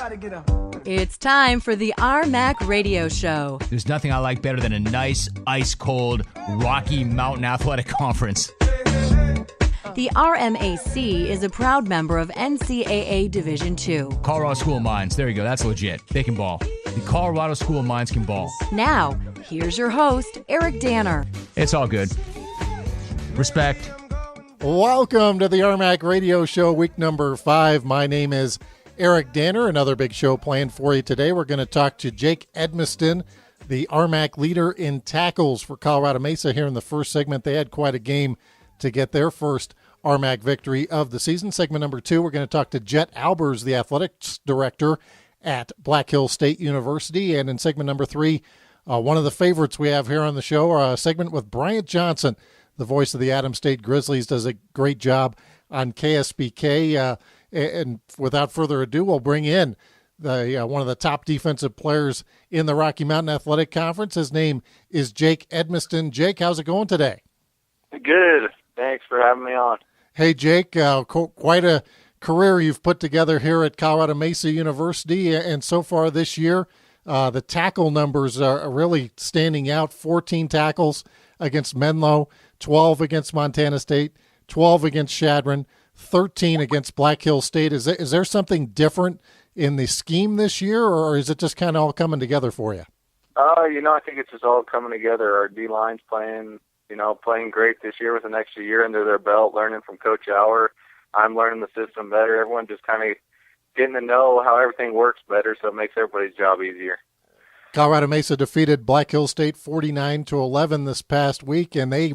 Gotta get up. It's time for the RMAC Radio Show. There's nothing I like better than a nice, ice-cold Rocky Mountain Athletic Conference. The RMAC is a proud member of NCAA Division II. Colorado School of Mines. There you go. That's legit. They can ball. The Colorado School of Mines can ball. Now, here's your host, Eric Danner. It's all good. Respect. Welcome to the RMAC Radio Show, week number 5. My name is Eric Danner. Another big show planned for you today. We're going to talk to Jake Edmiston, the RMAC leader in tackles for Colorado Mesa here in the first segment. They had quite a game to get their first RMAC victory of the season. Segment number 2, we're going to talk to Jet Albers, the athletics director at Black Hills State University. And in segment number 3, one of the favorites we have here on the show, a segment with Bryant Johnson, the voice of the Adams State Grizzlies, does a great job on KSBK. And without further ado, we'll bring in the one of the top defensive players in the Rocky Mountain Athletic Conference. His name is Jake Edmiston. Jake, how's it going today? Good. Thanks for having me on. Hey, Jake, quite a career you've put together here at Colorado Mesa University, and so far this year, the tackle numbers are really standing out. 14 tackles against Menlo, 12 against Montana State, 12 against Chadron, 13 against Black Hills State. Is there something different in the scheme this year, or is it just kind of all coming together for you? I think it's just all coming together. Our D-line's playing great this year with an extra year under their belt, learning from Coach Auer. I'm learning the system better. Everyone just kind of getting to know how everything works better, so it makes everybody's job easier. Colorado Mesa defeated Black Hills State 49-11 this past week, and they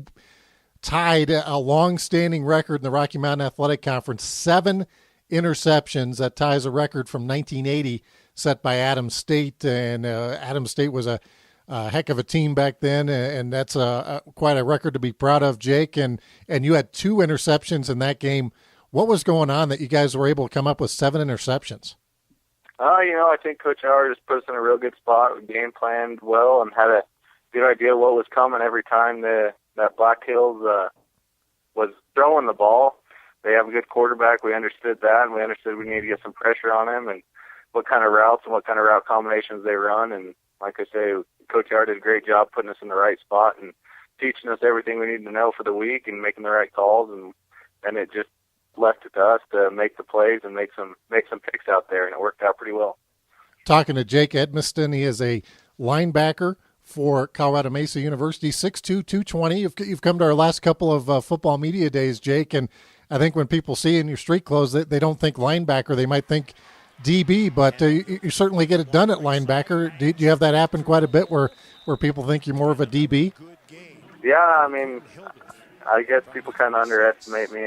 tied a long-standing record in the Rocky Mountain Athletic Conference, 7 interceptions. That ties a record from 1980 set by Adams State, and Adams State was a heck of a team back then, and that's quite a record to be proud of, Jake. And you had 2 interceptions in that game. What was going on that you guys were able to come up with 7 interceptions? I think Coach Auer just put us in a real good spot. We game planned well and had a good idea what was coming every time that Black Hills was throwing the ball. They have a good quarterback. We understood that, and we understood we needed to get some pressure on him and what kind of routes and what kind of route combinations they run. And like I say, Coach Auer did a great job putting us in the right spot and teaching us everything we need to know for the week and making the right calls. And it just left it to us to make the plays and make some picks out there, and it worked out pretty well. Talking to Jake Edmiston, he is a linebacker for Colorado Mesa University, 6'2", 220. You've come to our last couple of football media days, Jake, and I think when people see you in your street clothes, they don't think linebacker. They might think DB, but you certainly get it done at linebacker. Do you have that happen quite a bit where people think you're more of a DB? Yeah, I guess people kind of underestimate me,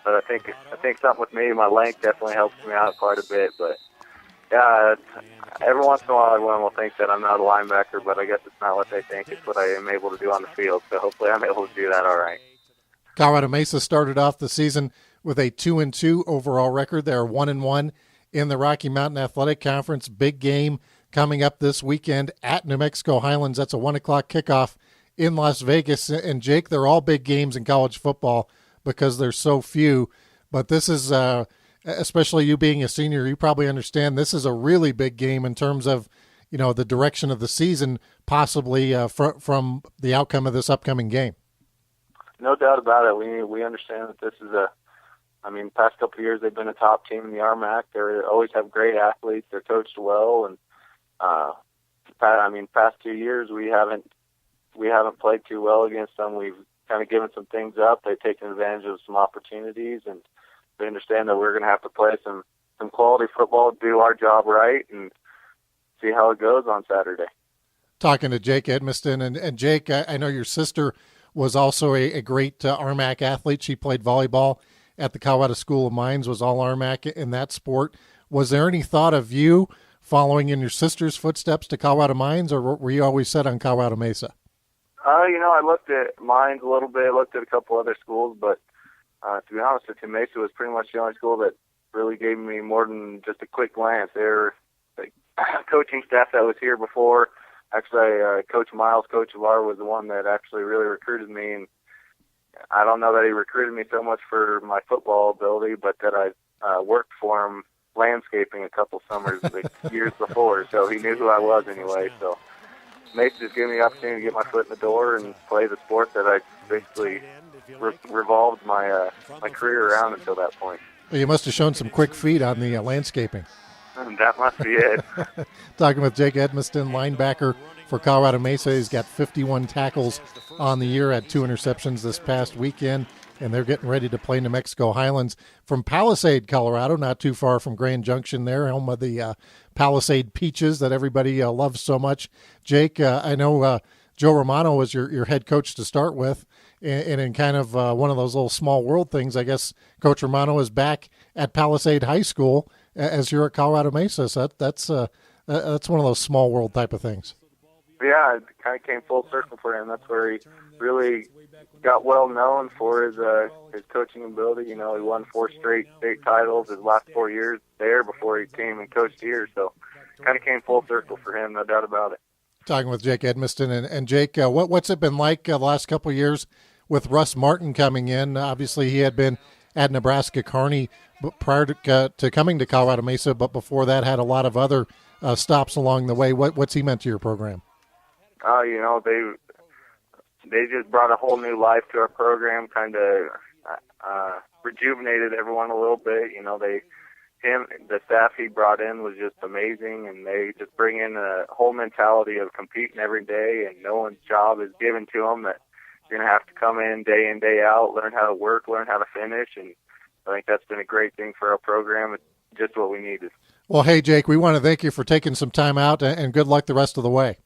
but I think something with me, my length definitely helps me out quite a bit. But yeah, every once in a while everyone will think that I'm not a linebacker, but I guess it's not what they think. It's what I am able to do on the field. So hopefully I'm able to do that all right. Colorado Mesa started off the season with a 2-2 overall record. They're 1-1 in the Rocky Mountain Athletic Conference. Big game coming up this weekend at New Mexico Highlands. That's a 1 o'clock kickoff in Las Vegas. And Jake, they're all big games in college football because there's so few. But this is, especially you being a senior, you probably understand this is a really big game in terms of, the direction of the season, possibly from the outcome of this upcoming game. No doubt about it. We understand that this is past couple of years they've been a top team in the RMAC. They always have great athletes. They're coached well, and past 2 years we haven't played too well against them. We've kind of given some things up. They've taken advantage of some opportunities, and they understand that we're going to have to play some quality football, do our job right, and see how it goes on Saturday. Talking to Jake Edmiston, and Jake, I know your sister was also a great RMAC athlete. She played volleyball at the Colorado School of Mines, was all RMAC in that sport. Was there any thought of you following in your sister's footsteps to Colorado Mines, or were you always set on Colorado Mesa? I looked at Mines a little bit, looked at a couple other schools, but to be honest with you, Mesa was pretty much the only school that really gave me more than just a quick glance. They were the coaching staff that was here before. Actually, Coach Miles, Coach Var, was the one that actually really recruited me, and I don't know that he recruited me so much for my football ability, but that I worked for him landscaping a couple summers, years before, so he knew who I was anyway. So Mesa just gave me the opportunity to get my foot in the door and play the sport that I basically revolved my career around until that point. Well, you must have shown some quick feet on the landscaping. That must be it. Talking with Jake Edmiston, linebacker for Colorado Mesa. He's got 51 tackles on the year, had 2 interceptions this past weekend, and they're getting ready to play New Mexico Highlands from Palisade, Colorado, not too far from Grand Junction there, home of the Palisade Peaches that everybody loves so much. Jake, I know Joe Romano was your head coach to start with, and in kind of one of those little small world things, I guess Coach Romano is back at Palisade High School as you're at Colorado Mesa. So that's one of those small world type of things. Yeah, it kind of came full circle for him. That's where he really got well known for his coaching ability. You know, he won 4 straight state titles his last 4 years there before he came and coached here. So kind of came full circle for him, no doubt about it. Talking with Jake Edmiston. And Jake, what's it been like the last couple of years with Russ Martin coming in? Obviously, he had been at Nebraska Kearney prior to coming to Colorado Mesa, but before that had a lot of other stops along the way. What's he meant to your program? You know, they just brought a whole new life to our program, kind of rejuvenated everyone a little bit. You know, the staff he brought in was just amazing, and they just bring in a whole mentality of competing every day, and no one's job is given to them that you're going to have to come in, day out, learn how to work, learn how to finish, and I think that's been a great thing for our program. It's just what we needed. Well, hey, Jake, we want to thank you for taking some time out, and good luck the rest of the way.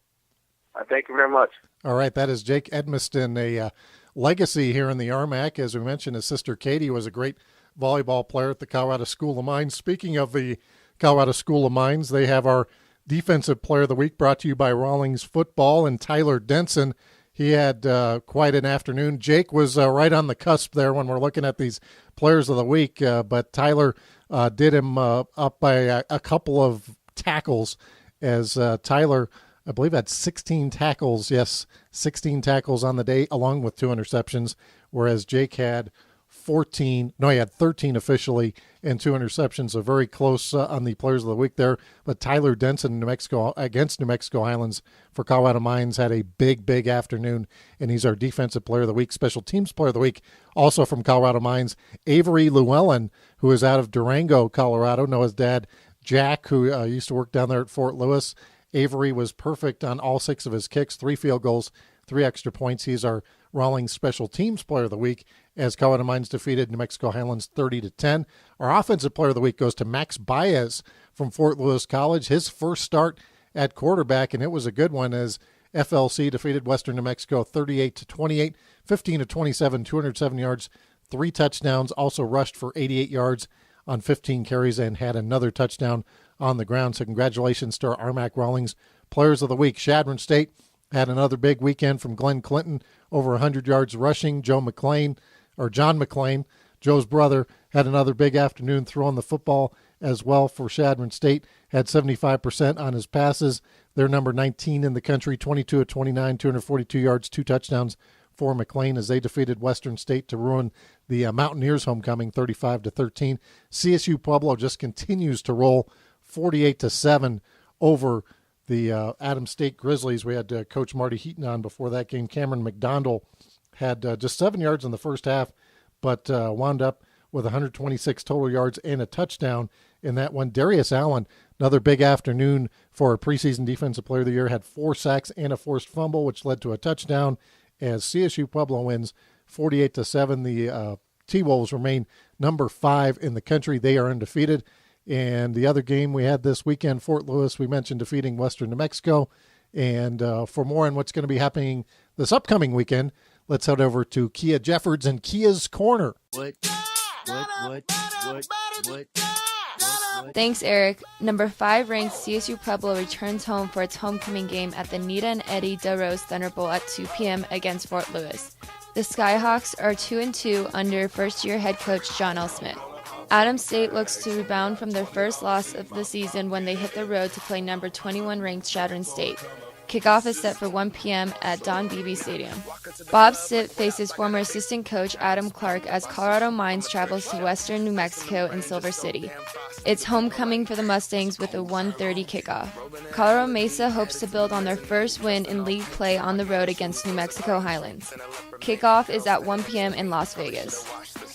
Thank you very much. All right, that is Jake Edmiston, a legacy here in the RMAC. As we mentioned, his sister Katie was a great volleyball player at the Colorado School of Mines. Speaking of the Colorado School of Mines, they have our Defensive Player of the Week brought to you by Rawlings Football, and Tyler Denson. He had quite an afternoon. Jake was right on the cusp there when we're looking at these Players of the Week, but Tyler did him up by a couple of tackles as Tyler, I believe, had 16 tackles. Yes, 16 tackles on the day, along with 2 interceptions, whereas Jake had 13 officially and 2 interceptions, so very close on the Players of the Week there. But Tyler Denson, against New Mexico Highlands for Colorado Mines, had a big afternoon, and he's our Defensive Player of the Week. Special Teams Player of the Week, also from Colorado Mines, Avery Llewellyn, who is out of Durango, Colorado. Know his dad, Jack, who used to work down there at Fort Lewis. Avery was perfect on all 6 of his kicks, 3 field goals, 3 extra points. He's our Rawlings Special Teams Player of the Week as Colorado Mines defeated New Mexico Highlands 30-10. Our Offensive Player of the Week goes to Max Baez from Fort Lewis College. His first start at quarterback, and it was a good one as FLC defeated Western New Mexico 38-28, 15-27, 207 yards, 3 touchdowns, also rushed for 88 yards on 15 carries and had another touchdown on the ground. So congratulations to our RMAC Rawlings Players of the Week. Chadron State had another big weekend from Glenn Clinton, over 100 yards rushing. John McClain, Joe's brother, had another big afternoon throwing the football as well for Chadron State. Had 75% on his passes. They're number 19 in the country, 22 of 29, 242 yards, 2 touchdowns for McLean as they defeated Western State to ruin the Mountaineers homecoming 35-13. CSU Pueblo just continues to roll 48-7 over the Adams State Grizzlies. We had Coach Marty Heaton on before that game. Cameron McDonald had just 7 yards in the first half, but wound up with 126 total yards and a touchdown in that one. Darius Allen, another big afternoon for a preseason Defensive Player of the Year, had 4 sacks and a forced fumble, which led to a touchdown as CSU Pueblo wins 48-7. The T-Wolves remain number 5 in the country. They are undefeated. And the other game we had this weekend, Fort Lewis, we mentioned defeating Western New Mexico. And for more on what's going to be happening this upcoming weekend, let's head over to Kia Jeffords and Kia's Corner. Thanks, Eric. Number 5 ranked CSU Pueblo returns home for its homecoming game at the Nita and Eddie DeRose Thunder Bowl at 2 p.m. against Fort Lewis. The Skyhawks are 2-2 under first-year head coach John L. Smith. Adams State looks to rebound from their first loss of the season when they hit the road to play number 21 ranked Chadron State. Kickoff is set for 1 p.m. at Don Beebe Stadium. Bob Stitt faces former assistant coach Adam Clark as Colorado Mines travels to western New Mexico in Silver City. It's homecoming for the Mustangs with a 1:30 kickoff. Colorado Mesa hopes to build on their first win in league play on the road against New Mexico Highlands. Kickoff is at 1 p.m. in Las Vegas.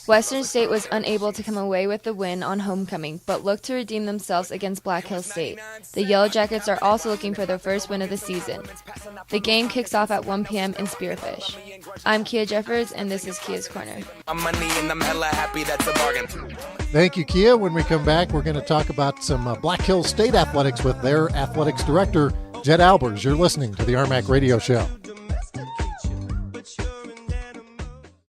Western State was unable to come away with the win on homecoming, but looked to redeem themselves against Black Hills State. The Yellow Jackets are also looking for their first win of the season. The game kicks off at 1 p.m. in Spearfish. I'm Kia Jeffers, and this is Kia's Corner. Thank you, Kia. When we come back, we're going to talk about some Black Hills State athletics with their athletics director, Jed Albers. You're listening to the RMAC Radio Show.